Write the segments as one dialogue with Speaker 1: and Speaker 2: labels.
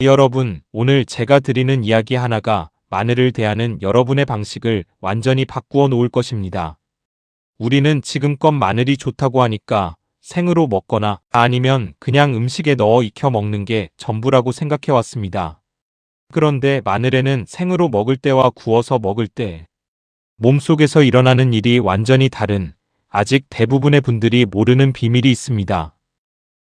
Speaker 1: 여러분, 오늘 제가 드리는 이야기 하나가 마늘을 대하는 여러분의 방식을 완전히 바꾸어 놓을 것입니다. 우리는 지금껏 마늘이 좋다고 하니까 생으로 먹거나 아니면 그냥 음식에 넣어 익혀 먹는 게 전부라고 생각해 왔습니다. 그런데 마늘에는 생으로 먹을 때와 구워서 먹을 때 몸속에서 일어나는 일이 완전히 다른, 아직 대부분의 분들이 모르는 비밀이 있습니다.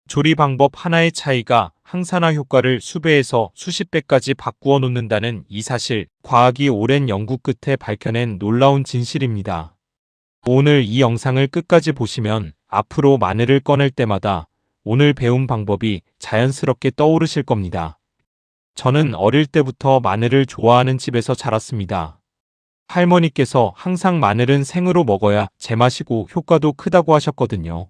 Speaker 1: 조리 방법 하나의 차이가 항산화 효과를 수배에서 수십 배까지 바꾸어 놓는다는 이 사실, 과학이 오랜 연구 끝에 밝혀낸 놀라운 진실입니다. 오늘 이 영상을 끝까지 보시면 앞으로 마늘을 꺼낼 때마다 오늘 배운 방법이 자연스럽게 떠오르실 겁니다. 저는 어릴 때부터 마늘을 좋아하는 집에서 자랐습니다. 할머니께서 항상 마늘은 생으로 먹어야 제맛이고 효과도 크다고 하셨거든요.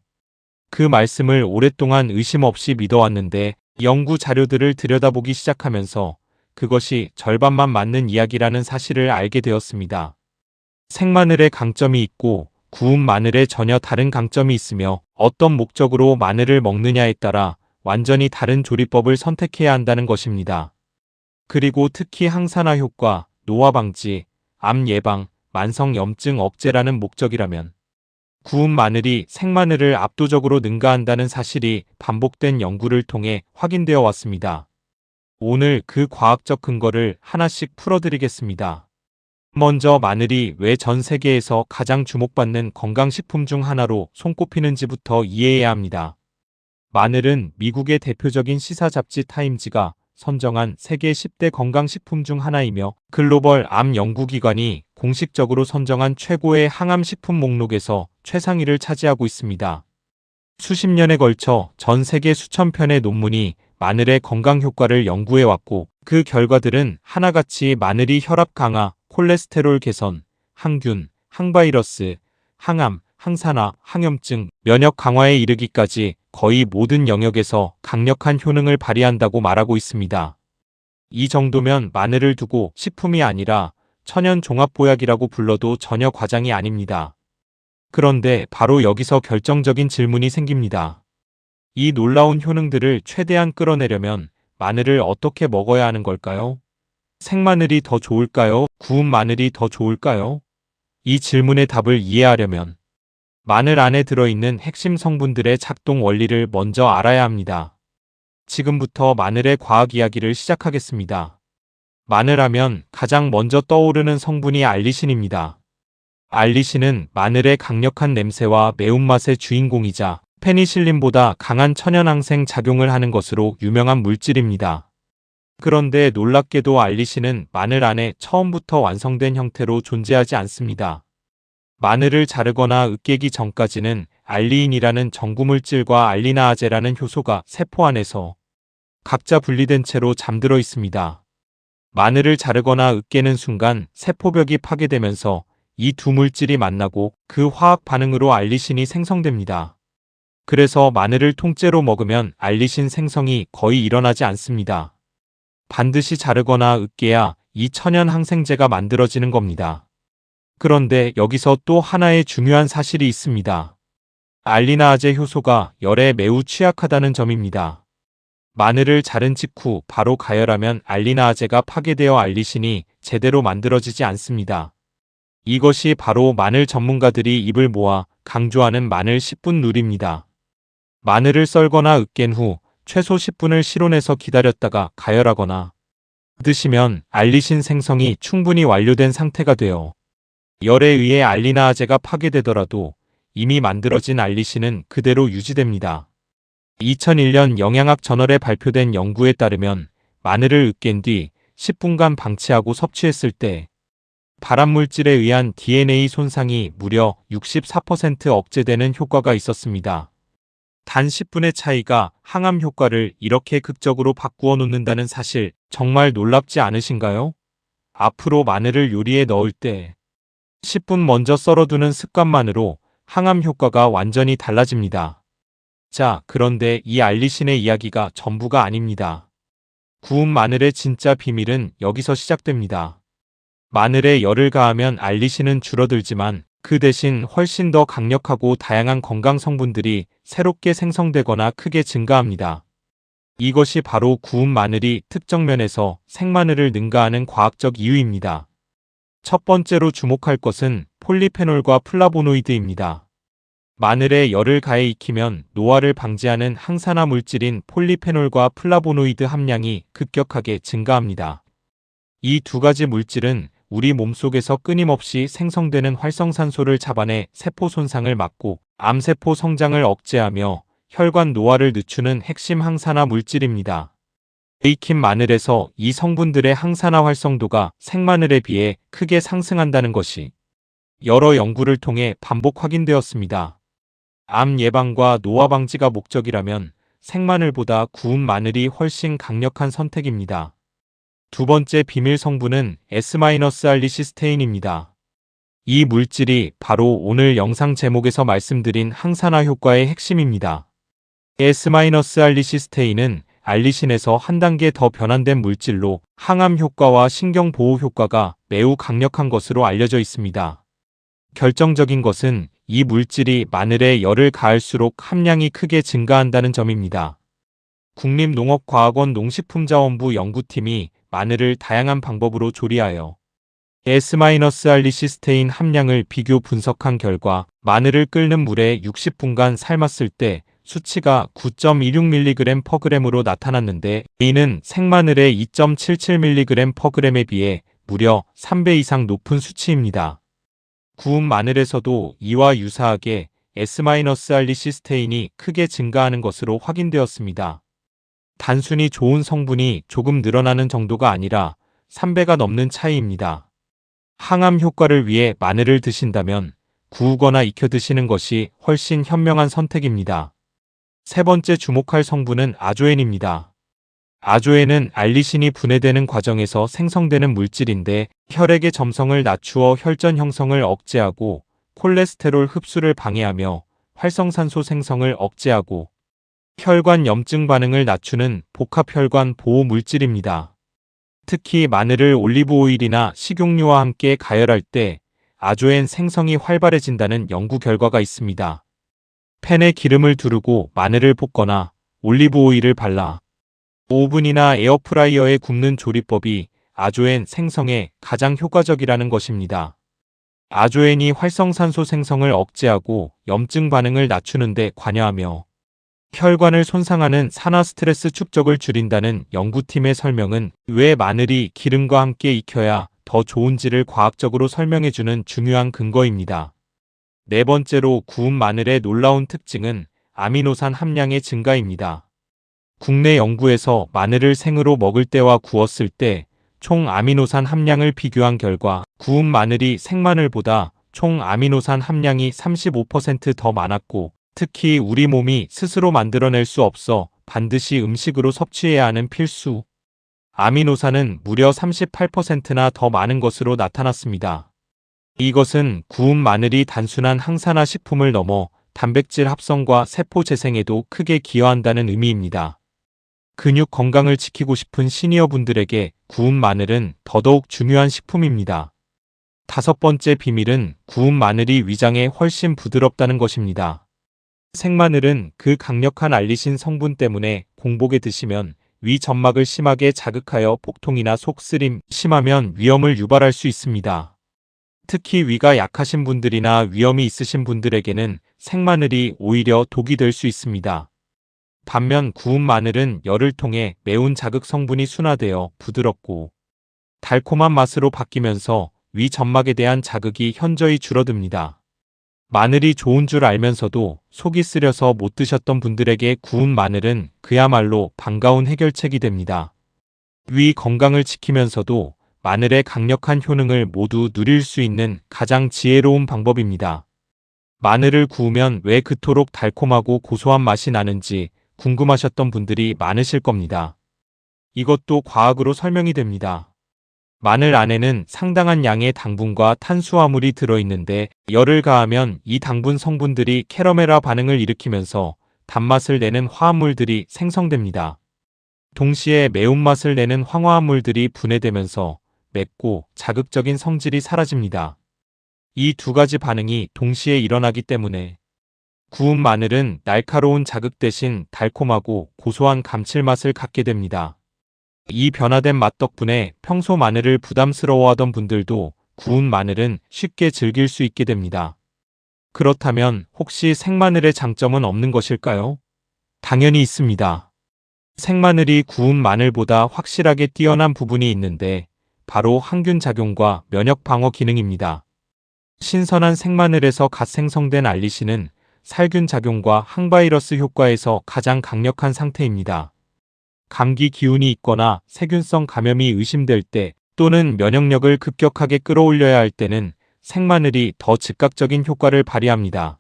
Speaker 1: 그 말씀을 오랫동안 의심 없이 믿어왔는데 연구 자료들을 들여다보기 시작하면서 그것이 절반만 맞는 이야기라는 사실을 알게 되었습니다. 생마늘의 강점이 있고 구운 마늘에 전혀 다른 강점이 있으며 어떤 목적으로 마늘을 먹느냐에 따라 완전히 다른 조리법을 선택해야 한다는 것입니다. 그리고 특히 항산화 효과, 노화 방지, 암 예방, 만성염증 억제라는 목적이라면 구운 마늘이 생마늘을 압도적으로 능가한다는 사실이 반복된 연구를 통해 확인되어 왔습니다. 오늘 그 과학적 근거를 하나씩 풀어드리겠습니다. 먼저 마늘이 왜 전 세계에서 가장 주목받는 건강식품 중 하나로 손꼽히는지부터 이해해야 합니다. 마늘은 미국의 대표적인 시사 잡지 타임지가 선정한 세계 10대 건강식품 중 하나이며 글로벌 암 연구기관이 공식적으로 선정한 최고의 항암식품 목록에서 최상위를 차지하고 있습니다. 수십 년에 걸쳐 전 세계 수천 편의 논문이 마늘의 건강 효과를 연구해왔고 그 결과들은 하나같이 마늘이 혈압 강화, 콜레스테롤 개선, 항균, 항바이러스, 항암, 항산화, 항염증, 면역 강화에 이르기까지 거의 모든 영역에서 강력한 효능을 발휘한다고 말하고 있습니다. 이 정도면 마늘을 두고 식품이 아니라 천연 종합보약이라고 불러도 전혀 과장이 아닙니다. 그런데 바로 여기서 결정적인 질문이 생깁니다. 이 놀라운 효능들을 최대한 끌어내려면 마늘을 어떻게 먹어야 하는 걸까요? 생마늘이 더 좋을까요? 구운 마늘이 더 좋을까요? 이 질문의 답을 이해하려면 마늘 안에 들어있는 핵심 성분들의 작동 원리를 먼저 알아야 합니다. 지금부터 마늘의 과학 이야기를 시작하겠습니다. 마늘하면 가장 먼저 떠오르는 성분이 알리신입니다. 알리신은 마늘의 강력한 냄새와 매운맛의 주인공이자 페니실린보다 강한 천연항생 작용을 하는 것으로 유명한 물질입니다. 그런데 놀랍게도 알리신은 마늘 안에 처음부터 완성된 형태로 존재하지 않습니다. 마늘을 자르거나 으깨기 전까지는 알리인이라는 전구물질과 알리나아제라는 효소가 세포 안에서 각자 분리된 채로 잠들어 있습니다. 마늘을 자르거나 으깨는 순간 세포벽이 파괴되면서 이 두 물질이 만나고 그 화학 반응으로 알리신이 생성됩니다. 그래서 마늘을 통째로 먹으면 알리신 생성이 거의 일어나지 않습니다. 반드시 자르거나 으깨야 이 천연 항생제가 만들어지는 겁니다. 그런데 여기서 또 하나의 중요한 사실이 있습니다. 알리나아제 효소가 열에 매우 취약하다는 점입니다. 마늘을 자른 직후 바로 가열하면 알리나아제가 파괴되어 알리신이 제대로 만들어지지 않습니다. 이것이 바로 마늘 전문가들이 입을 모아 강조하는 마늘 10분 룰입니다. 마늘을 썰거나 으깬 후 최소 10분을 실온에서 기다렸다가 가열하거나 드시면 알리신 생성이 충분히 완료된 상태가 되어 열에 의해 알리나아제가 파괴되더라도 이미 만들어진 알리신은 그대로 유지됩니다. 2001년 영양학 저널에 발표된 연구에 따르면 마늘을 으깬 뒤 10분간 방치하고 섭취했을 때 발암물질에 의한 DNA 손상이 무려 64% 억제되는 효과가 있었습니다. 단 10분의 차이가 항암 효과를 이렇게 극적으로 바꾸어 놓는다는 사실 정말 놀랍지 않으신가요? 앞으로 마늘을 요리에 넣을 때 10분 먼저 썰어두는 습관만으로 항암 효과가 완전히 달라집니다. 자, 그런데 이 알리신의 이야기가 전부가 아닙니다. 구운 마늘의 진짜 비밀은 여기서 시작됩니다. 마늘에 열을 가하면 알리신은 줄어들지만 그 대신 훨씬 더 강력하고 다양한 건강 성분들이 새롭게 생성되거나 크게 증가합니다. 이것이 바로 구운 마늘이 특정 면에서 생마늘을 능가하는 과학적 이유입니다. 첫 번째로 주목할 것은 폴리페놀과 플라보노이드입니다. 마늘에 열을 가해 익히면 노화를 방지하는 항산화 물질인 폴리페놀과 플라보노이드 함량이 급격하게 증가합니다. 이 두 가지 물질은 우리 몸속에서 끊임없이 생성되는 활성산소를 잡아내 세포 손상을 막고 암세포 성장을 억제하며 혈관 노화를 늦추는 핵심 항산화 물질입니다. 익힌 마늘에서 이 성분들의 항산화 활성도가 생마늘에 비해 크게 상승한다는 것이 여러 연구를 통해 반복 확인되었습니다. 암 예방과 노화 방지가 목적이라면 생마늘보다 구운 마늘이 훨씬 강력한 선택입니다. 두 번째 비밀 성분은 S-알리시스테인입니다. 이 물질이 바로 오늘 영상 제목에서 말씀드린 항산화 효과의 핵심입니다. S-알리시스테인은 알리신에서 한 단계 더 변환된 물질로 항암 효과와 신경보호 효과가 매우 강력한 것으로 알려져 있습니다. 결정적인 것은 이 물질이 마늘에 열을 가할수록 함량이 크게 증가한다는 점입니다. 국립농업과학원 농식품자원부 연구팀이 마늘을 다양한 방법으로 조리하여 S-알리시스테인 함량을 비교 분석한 결과 마늘을 끓는 물에 60분간 삶았을 때 수치가 9.26mg/g으로 나타났는데 이는 생마늘의 2.77mg/g에 비해 무려 3배 이상 높은 수치입니다. 구운 마늘에서도 이와 유사하게 S-알리시스테인이 크게 증가하는 것으로 확인되었습니다. 단순히 좋은 성분이 조금 늘어나는 정도가 아니라 3배가 넘는 차이입니다. 항암 효과를 위해 마늘을 드신다면 구우거나 익혀 드시는 것이 훨씬 현명한 선택입니다. 세 번째 주목할 성분은 아조엔입니다. 아조엔은 알리신이 분해되는 과정에서 생성되는 물질인데 혈액의 점성을 낮추어 혈전 형성을 억제하고 콜레스테롤 흡수를 방해하며 활성산소 생성을 억제하고 혈관 염증 반응을 낮추는 복합혈관 보호 물질입니다. 특히 마늘을 올리브 오일이나 식용유와 함께 가열할 때 아조엔 생성이 활발해진다는 연구 결과가 있습니다. 팬에 기름을 두르고 마늘을 볶거나 올리브 오일을 발라 오븐이나 에어프라이어에 굽는 조리법이 아조엔 생성에 가장 효과적이라는 것입니다. 아조엔이 활성산소 생성을 억제하고 염증 반응을 낮추는 데 관여하며 혈관을 손상하는 산화 스트레스 축적을 줄인다는 연구팀의 설명은 왜 마늘이 기름과 함께 익혀야 더 좋은지를 과학적으로 설명해주는 중요한 근거입니다. 네 번째로 구운 마늘의 놀라운 특징은 아미노산 함량의 증가입니다. 국내 연구에서 마늘을 생으로 먹을 때와 구웠을 때 총 아미노산 함량을 비교한 결과 구운 마늘이 생마늘보다 총 아미노산 함량이 35% 더 많았고 특히 우리 몸이 스스로 만들어낼 수 없어 반드시 음식으로 섭취해야 하는 필수 아미노산은 무려 38%나 더 많은 것으로 나타났습니다. 이것은 구운 마늘이 단순한 항산화 식품을 넘어 단백질 합성과 세포 재생에도 크게 기여한다는 의미입니다. 근육 건강을 지키고 싶은 시니어분들에게 구운 마늘은 더더욱 중요한 식품입니다. 다섯 번째 비밀은 구운 마늘이 위장에 훨씬 부드럽다는 것입니다. 생마늘은 그 강력한 알리신 성분 때문에 공복에 드시면 위 점막을 심하게 자극하여 복통이나 속쓰림, 심하면 위염을 유발할 수 있습니다. 특히 위가 약하신 분들이나 위염이 있으신 분들에게는 생마늘이 오히려 독이 될 수 있습니다. 반면 구운 마늘은 열을 통해 매운 자극 성분이 순화되어 부드럽고 달콤한 맛으로 바뀌면서 위 점막에 대한 자극이 현저히 줄어듭니다. 마늘이 좋은 줄 알면서도 속이 쓰려서 못 드셨던 분들에게 구운 마늘은 그야말로 반가운 해결책이 됩니다. 위 건강을 지키면서도 마늘의 강력한 효능을 모두 누릴 수 있는 가장 지혜로운 방법입니다. 마늘을 구우면 왜 그토록 달콤하고 고소한 맛이 나는지 궁금하셨던 분들이 많으실 겁니다. 이것도 과학으로 설명이 됩니다. 마늘 안에는 상당한 양의 당분과 탄수화물이 들어있는데 열을 가하면 이 당분 성분들이 캐러멜화 반응을 일으키면서 단맛을 내는 화합물들이 생성됩니다. 동시에 매운맛을 내는 황화합물들이 분해되면서 맵고 자극적인 성질이 사라집니다. 이 두 가지 반응이 동시에 일어나기 때문에 구운 마늘은 날카로운 자극 대신 달콤하고 고소한 감칠맛을 갖게 됩니다. 이 변화된 맛 덕분에 평소 마늘을 부담스러워하던 분들도 구운 마늘은 쉽게 즐길 수 있게 됩니다. 그렇다면 혹시 생마늘의 장점은 없는 것일까요? 당연히 있습니다. 생마늘이 구운 마늘보다 확실하게 뛰어난 부분이 있는데 바로 항균 작용과 면역 방어 기능입니다. 신선한 생마늘에서 갓 생성된 알리신은 살균 작용과 항바이러스 효과에서 가장 강력한 상태입니다. 감기 기운이 있거나 세균성 감염이 의심될 때 또는 면역력을 급격하게 끌어올려야 할 때는 생마늘이 더 즉각적인 효과를 발휘합니다.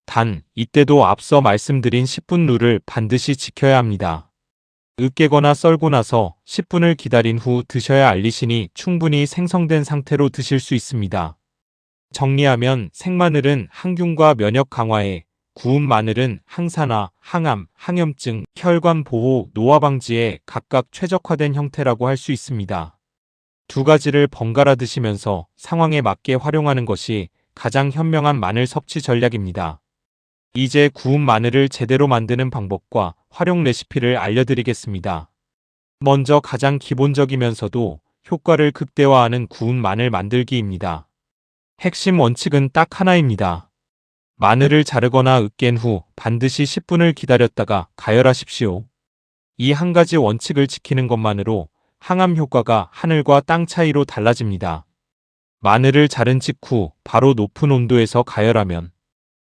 Speaker 1: 단, 이때도 앞서 말씀드린 10분 룰을 반드시 지켜야 합니다. 으깨거나 썰고 나서 10분을 기다린 후 드셔야 알리신이 충분히 생성된 상태로 드실 수 있습니다. 정리하면 생마늘은 항균과 면역 강화에, 구운 마늘은 항산화, 항암, 항염증, 혈관 보호, 노화 방지에 각각 최적화된 형태라고 할 수 있습니다. 두 가지를 번갈아 드시면서 상황에 맞게 활용하는 것이 가장 현명한 마늘 섭취 전략입니다. 이제 구운 마늘을 제대로 만드는 방법과 활용 레시피를 알려드리겠습니다. 먼저 가장 기본적이면서도 효과를 극대화하는 구운 마늘 만들기입니다. 핵심 원칙은 딱 하나입니다. 마늘을 자르거나 으깬 후 반드시 10분을 기다렸다가 가열하십시오. 이 한 가지 원칙을 지키는 것만으로 항암 효과가 하늘과 땅 차이로 달라집니다. 마늘을 자른 직후 바로 높은 온도에서 가열하면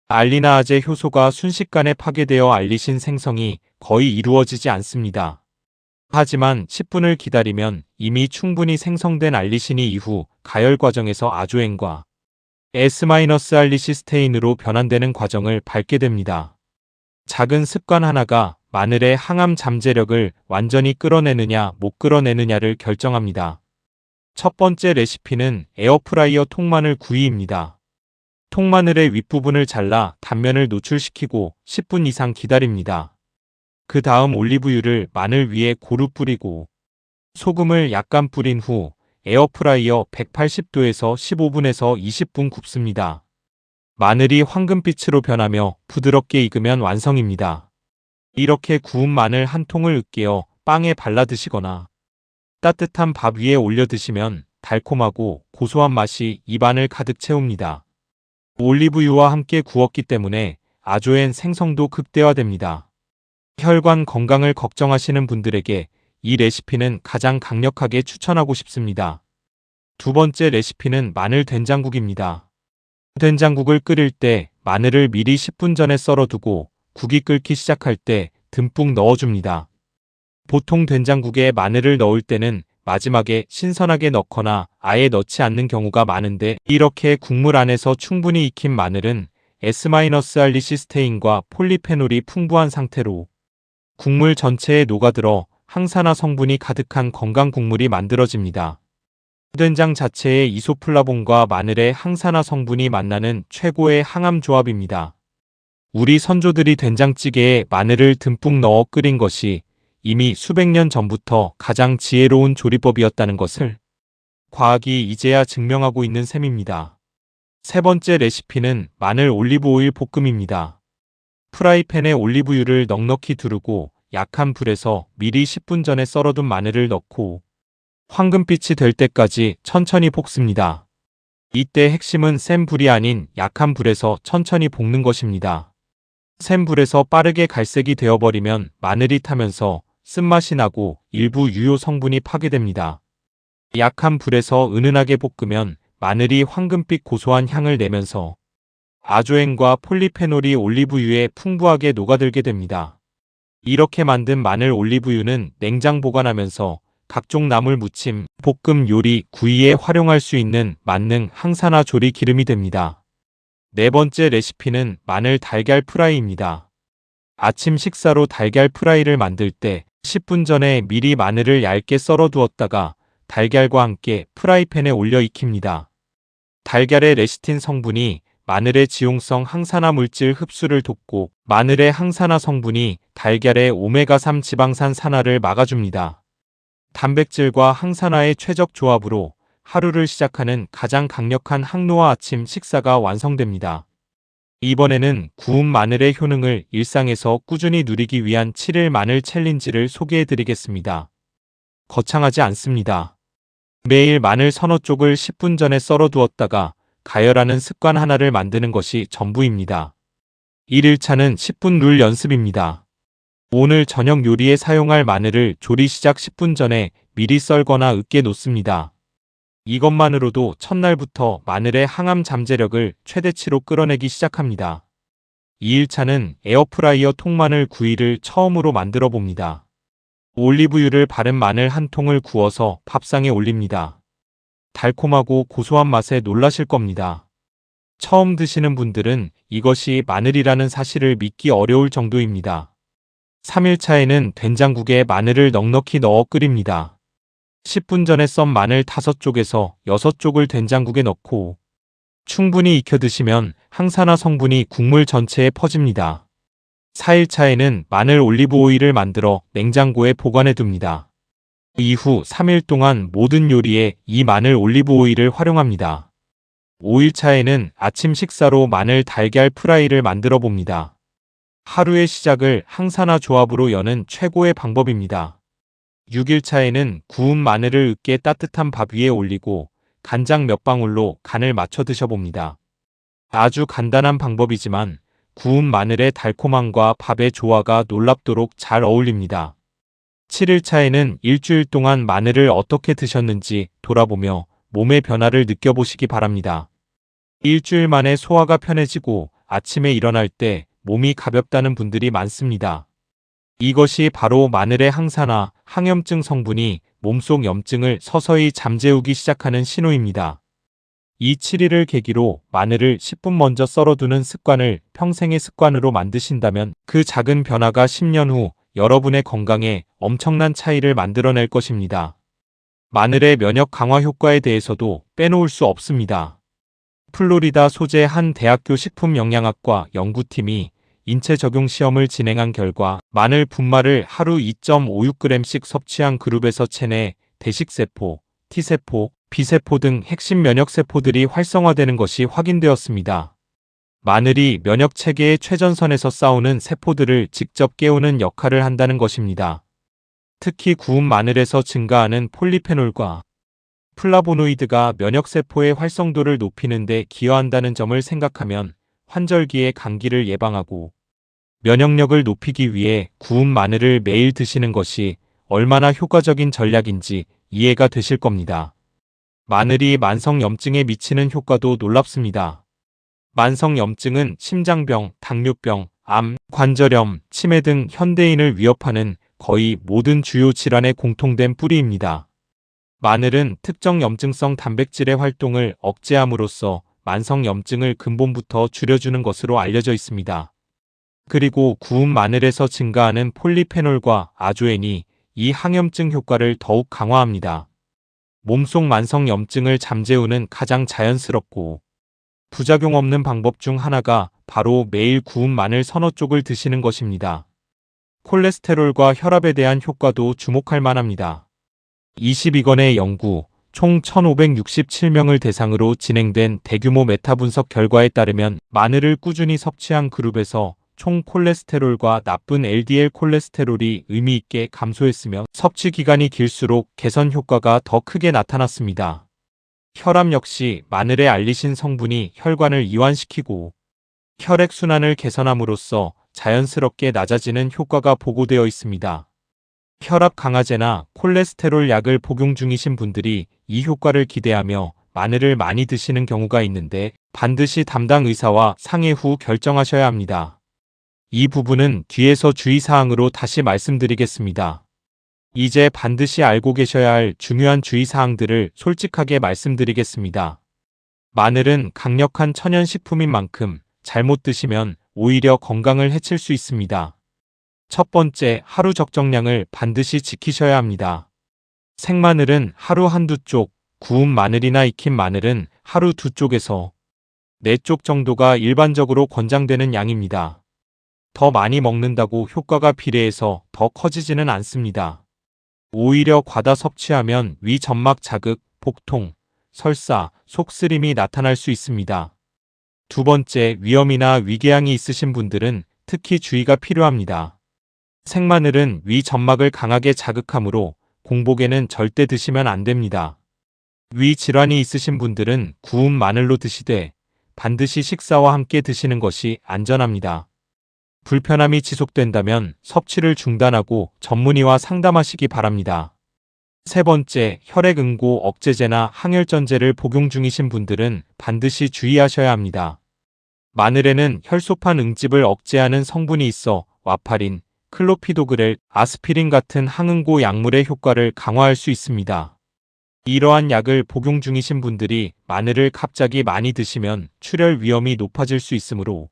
Speaker 1: 알리나아제 효소가 순식간에 파괴되어 알리신 생성이 거의 이루어지지 않습니다. 하지만 10분을 기다리면 이미 충분히 생성된 알리신이 이후 가열 과정에서 아조엔과 S-알리시스테인으로 변환되는 과정을 밟게 됩니다. 작은 습관 하나가 마늘의 항암 잠재력을 완전히 끌어내느냐 못 끌어내느냐를 결정합니다. 첫 번째 레시피는 에어프라이어 통마늘 구이입니다. 통마늘의 윗부분을 잘라 단면을 노출시키고 10분 이상 기다립니다. 그 다음 올리브유를 마늘 위에 고루 뿌리고 소금을 약간 뿌린 후 에어프라이어 180도에서 15분에서 20분 굽습니다. 마늘이 황금빛으로 변하며 부드럽게 익으면 완성입니다. 이렇게 구운 마늘 한 통을 으깨어 빵에 발라 드시거나 따뜻한 밥 위에 올려 드시면 달콤하고 고소한 맛이 입안을 가득 채웁니다. 올리브유와 함께 구웠기 때문에 아조엔 생성도 극대화됩니다. 혈관 건강을 걱정하시는 분들에게 이 레시피는 가장 강력하게 추천하고 싶습니다. 두 번째 레시피는 마늘 된장국입니다. 된장국을 끓일 때 마늘을 미리 10분 전에 썰어두고 국이 끓기 시작할 때 듬뿍 넣어줍니다. 보통 된장국에 마늘을 넣을 때는 마지막에 신선하게 넣거나 아예 넣지 않는 경우가 많은데 이렇게 국물 안에서 충분히 익힌 마늘은 S-알리시스테인과 폴리페놀이 풍부한 상태로 국물 전체에 녹아들어 항산화 성분이 가득한 건강 국물이 만들어집니다. 된장 자체의 이소플라본과 마늘의 항산화 성분이 만나는 최고의 항암 조합입니다. 우리 선조들이 된장찌개에 마늘을 듬뿍 넣어 끓인 것이 이미 수백 년 전부터 가장 지혜로운 조리법이었다는 것을 과학이 이제야 증명하고 있는 셈입니다. 세 번째 레시피는 마늘 올리브 오일 볶음입니다. 프라이팬에 올리브유를 넉넉히 두르고 약한 불에서 미리 10분 전에 썰어둔 마늘을 넣고 황금빛이 될 때까지 천천히 볶습니다. 이때 핵심은 센 불이 아닌 약한 불에서 천천히 볶는 것입니다. 센 불에서 빠르게 갈색이 되어버리면 마늘이 타면서 쓴맛이 나고 일부 유효 성분이 파괴됩니다. 약한 불에서 은은하게 볶으면 마늘이 황금빛 고소한 향을 내면서 아조엔과 폴리페놀이 올리브유에 풍부하게 녹아들게 됩니다. 이렇게 만든 마늘 올리브유는 냉장 보관하면서 각종 나물 무침, 볶음 요리, 구이에 활용할 수 있는 만능 항산화 조리 기름이 됩니다. 네 번째 레시피는 마늘 달걀 프라이입니다. 아침 식사로 달걀 프라이를 만들 때 10분 전에 미리 마늘을 얇게 썰어 두었다가 달걀과 함께 프라이팬에 올려 익힙니다. 달걀의 레시틴 성분이 마늘의 지용성 항산화 물질 흡수를 돕고 마늘의 항산화 성분이 달걀의 오메가3 지방산 산화를 막아줍니다. 단백질과 항산화의 최적 조합으로 하루를 시작하는 가장 강력한 항노화 아침 식사가 완성됩니다. 이번에는 구운 마늘의 효능을 일상에서 꾸준히 누리기 위한 7일 마늘 챌린지를 소개해 드리겠습니다. 거창하지 않습니다. 매일 마늘 서너 쪽을 10분 전에 썰어 두었다가 가열하는 습관 하나를 만드는 것이 전부입니다. 1일차는 10분 룰 연습입니다. 오늘 저녁 요리에 사용할 마늘을 조리 시작 10분 전에 미리 썰거나 으깨 놓습니다. 이것만으로도 첫날부터 마늘의 항암 잠재력을 최대치로 끌어내기 시작합니다. 2일차는 에어프라이어 통마늘 구이를 처음으로 만들어 봅니다. 올리브유를 바른 마늘 한 통을 구워서 밥상에 올립니다. 달콤하고 고소한 맛에 놀라실 겁니다. 처음 드시는 분들은 이것이 마늘이라는 사실을 믿기 어려울 정도입니다. 3일차에는 된장국에 마늘을 넉넉히 넣어 끓입니다. 10분 전에 썬 마늘 5쪽에서 6쪽을 된장국에 넣고 충분히 익혀 드시면 항산화 성분이 국물 전체에 퍼집니다. 4일차에는 마늘 올리브 오일을 만들어 냉장고에 보관해 둡니다. 이후 3일 동안 모든 요리에 이 마늘 올리브 오일을 활용합니다. 5일차에는 아침 식사로 마늘 달걀 프라이를 만들어 봅니다. 하루의 시작을 항산화 조합으로 여는 최고의 방법입니다. 6일차에는 구운 마늘을 으깨 따뜻한 밥 위에 올리고 간장 몇 방울로 간을 맞춰 드셔봅니다. 아주 간단한 방법이지만 구운 마늘의 달콤함과 밥의 조화가 놀랍도록 잘 어울립니다. 7일차에는 일주일 동안 마늘을 어떻게 드셨는지 돌아보며 몸의 변화를 느껴보시기 바랍니다. 일주일 만에 소화가 편해지고 아침에 일어날 때 몸이 가볍다는 분들이 많습니다. 이것이 바로 마늘의 항산화, 항염증 성분이 몸속 염증을 서서히 잠재우기 시작하는 신호입니다. 이 7일을 계기로 마늘을 10분 먼저 썰어두는 습관을 평생의 습관으로 만드신다면 그 작은 변화가 10년 후 여러분의 건강에 엄청난 차이를 만들어낼 것입니다. 마늘의 면역 강화 효과에 대해서도 빼놓을 수 없습니다. 플로리다 소재 한 대학교 식품영양학과 연구팀이 인체 적용 시험을 진행한 결과 마늘 분말을 하루 2.56g씩 섭취한 그룹에서 체내 대식세포, T세포, B세포 등 핵심 면역세포들이 활성화되는 것이 확인되었습니다. 마늘이 면역체계의 최전선에서 싸우는 세포들을 직접 깨우는 역할을 한다는 것입니다. 특히 구운 마늘에서 증가하는 폴리페놀과 플라보노이드가 면역세포의 활성도를 높이는 데 기여한다는 점을 생각하면 환절기에 감기를 예방하고 면역력을 높이기 위해 구운 마늘을 매일 드시는 것이 얼마나 효과적인 전략인지 이해가 되실 겁니다. 마늘이 만성염증에 미치는 효과도 놀랍습니다. 만성염증은 심장병, 당뇨병, 암, 관절염, 치매 등 현대인을 위협하는 거의 모든 주요 질환의 공통된 뿌리입니다. 마늘은 특정 염증성 단백질의 활동을 억제함으로써 만성염증을 근본부터 줄여주는 것으로 알려져 있습니다. 그리고 구운 마늘에서 증가하는 폴리페놀과 아조엔이 이 항염증 효과를 더욱 강화합니다. 몸속 만성염증을 잠재우는 가장 자연스럽고 부작용 없는 방법 중 하나가 바로 매일 구운 마늘 서너 쪽을 드시는 것입니다. 콜레스테롤과 혈압에 대한 효과도 주목할 만합니다. 22건의 연구, 총 1,567명을 대상으로 진행된 대규모 메타 분석 결과에 따르면 마늘을 꾸준히 섭취한 그룹에서 총 콜레스테롤과 나쁜 LDL 콜레스테롤이 의미 있게 감소했으며 섭취 기간이 길수록 개선 효과가 더 크게 나타났습니다. 혈압 역시 마늘의 알리신 성분이 혈관을 이완시키고 혈액순환을 개선함으로써 자연스럽게 낮아지는 효과가 보고되어 있습니다. 혈압 강화제나 콜레스테롤 약을 복용 중이신 분들이 이 효과를 기대하며 마늘을 많이 드시는 경우가 있는데 반드시 담당 의사와 상의 후 결정하셔야 합니다. 이 부분은 뒤에서 주의사항으로 다시 말씀드리겠습니다. 이제 반드시 알고 계셔야 할 중요한 주의사항들을 솔직하게 말씀드리겠습니다. 마늘은 강력한 천연식품인 만큼 잘못 드시면 오히려 건강을 해칠 수 있습니다. 첫 번째, 하루 적정량을 반드시 지키셔야 합니다. 생마늘은 하루 한두 쪽, 구운 마늘이나 익힌 마늘은 하루 2쪽에서 4쪽 정도가 일반적으로 권장되는 양입니다. 더 많이 먹는다고 효과가 비례해서 더 커지지는 않습니다. 오히려 과다 섭취하면 위 점막 자극, 복통, 설사, 속쓰림이 나타날 수 있습니다. 두 번째, 위염이나 위궤양이 있으신 분들은 특히 주의가 필요합니다. 생마늘은 위 점막을 강하게 자극하므로 공복에는 절대 드시면 안 됩니다. 위 질환이 있으신 분들은 구운 마늘로 드시되 반드시 식사와 함께 드시는 것이 안전합니다. 불편함이 지속된다면 섭취를 중단하고 전문의와 상담하시기 바랍니다. 세 번째, 혈액응고 억제제나 항혈전제를 복용 중이신 분들은 반드시 주의하셔야 합니다. 마늘에는 혈소판 응집을 억제하는 성분이 있어 와파린, 클로피도그렐, 아스피린 같은 항응고 약물의 효과를 강화할 수 있습니다. 이러한 약을 복용 중이신 분들이 마늘을 갑자기 많이 드시면 출혈 위험이 높아질 수 있으므로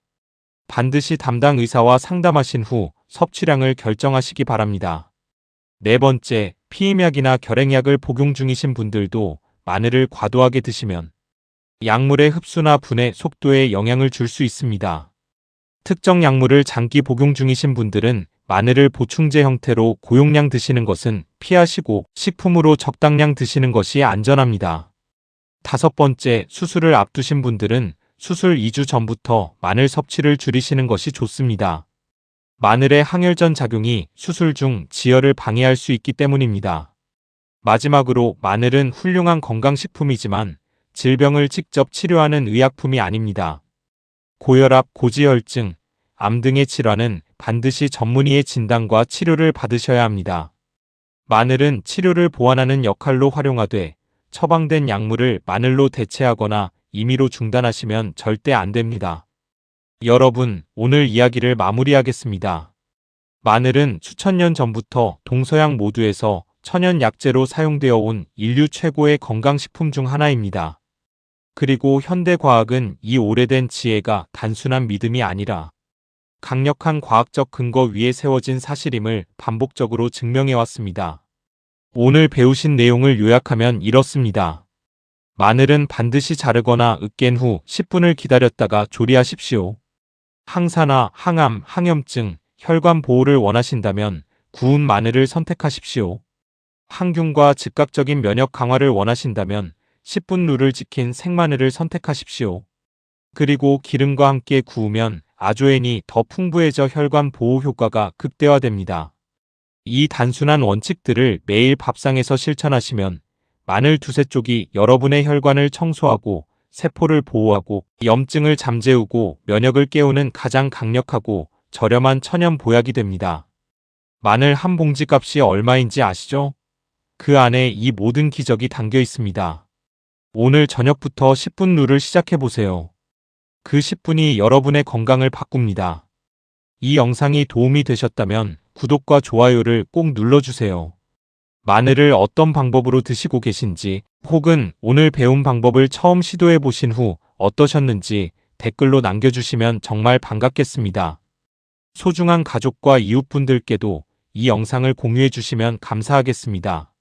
Speaker 1: 반드시 담당 의사와 상담하신 후 섭취량을 결정하시기 바랍니다. 네 번째, 피임약이나 결핵약을 복용 중이신 분들도 마늘을 과도하게 드시면 약물의 흡수나 분해 속도에 영향을 줄 수 있습니다. 특정 약물을 장기 복용 중이신 분들은 마늘을 보충제 형태로 고용량 드시는 것은 피하시고 식품으로 적당량 드시는 것이 안전합니다. 다섯 번째, 수술을 앞두신 분들은 수술 2주 전부터 마늘 섭취를 줄이시는 것이 좋습니다. 마늘의 항혈전 작용이 수술 중 지혈을 방해할 수 있기 때문입니다. 마지막으로 마늘은 훌륭한 건강식품이지만 질병을 직접 치료하는 의약품이 아닙니다. 고혈압, 고지혈증, 암 등의 질환은 반드시 전문의의 진단과 치료를 받으셔야 합니다. 마늘은 치료를 보완하는 역할로 활용하되 처방된 약물을 마늘로 대체하거나 임의로 중단하시면 절대 안 됩니다. 여러분, 오늘 이야기를 마무리하겠습니다. 마늘은 수천 년 전부터 동서양 모두에서 천연 약재로 사용되어 온 인류 최고의 건강식품 중 하나입니다. 그리고 현대과학은 이 오래된 지혜가 단순한 믿음이 아니라 강력한 과학적 근거 위에 세워진 사실임을 반복적으로 증명해왔습니다. 오늘 배우신 내용을 요약하면 이렇습니다. 마늘은 반드시 자르거나 으깬 후 10분을 기다렸다가 조리하십시오. 항산화, 항암, 항염증, 혈관 보호를 원하신다면 구운 마늘을 선택하십시오. 항균과 즉각적인 면역 강화를 원하신다면 10분 룰을 지킨 생마늘을 선택하십시오. 그리고 기름과 함께 구우면 아조엔이 더 풍부해져 혈관 보호 효과가 극대화됩니다. 이 단순한 원칙들을 매일 밥상에서 실천하시면 마늘 두세 쪽이 여러분의 혈관을 청소하고 세포를 보호하고 염증을 잠재우고 면역을 깨우는 가장 강력하고 저렴한 천연 보약이 됩니다. 마늘 한 봉지 값이 얼마인지 아시죠? 그 안에 이 모든 기적이 담겨 있습니다. 오늘 저녁부터 10분 룰을 시작해보세요. 그 10분이 여러분의 건강을 바꿉니다. 이 영상이 도움이 되셨다면 구독과 좋아요를 꼭 눌러주세요. 마늘을 어떤 방법으로 드시고 계신지 혹은 오늘 배운 방법을 처음 시도해 보신 후 어떠셨는지 댓글로 남겨주시면 정말 반갑겠습니다. 소중한 가족과 이웃분들께도 이 영상을 공유해 주시면 감사하겠습니다.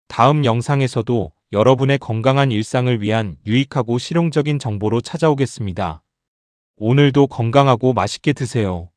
Speaker 1: 다음 영상에서도 여러분의 건강한 일상을 위한 유익하고 실용적인 정보로 찾아오겠습니다. 오늘도 건강하고 맛있게 드세요.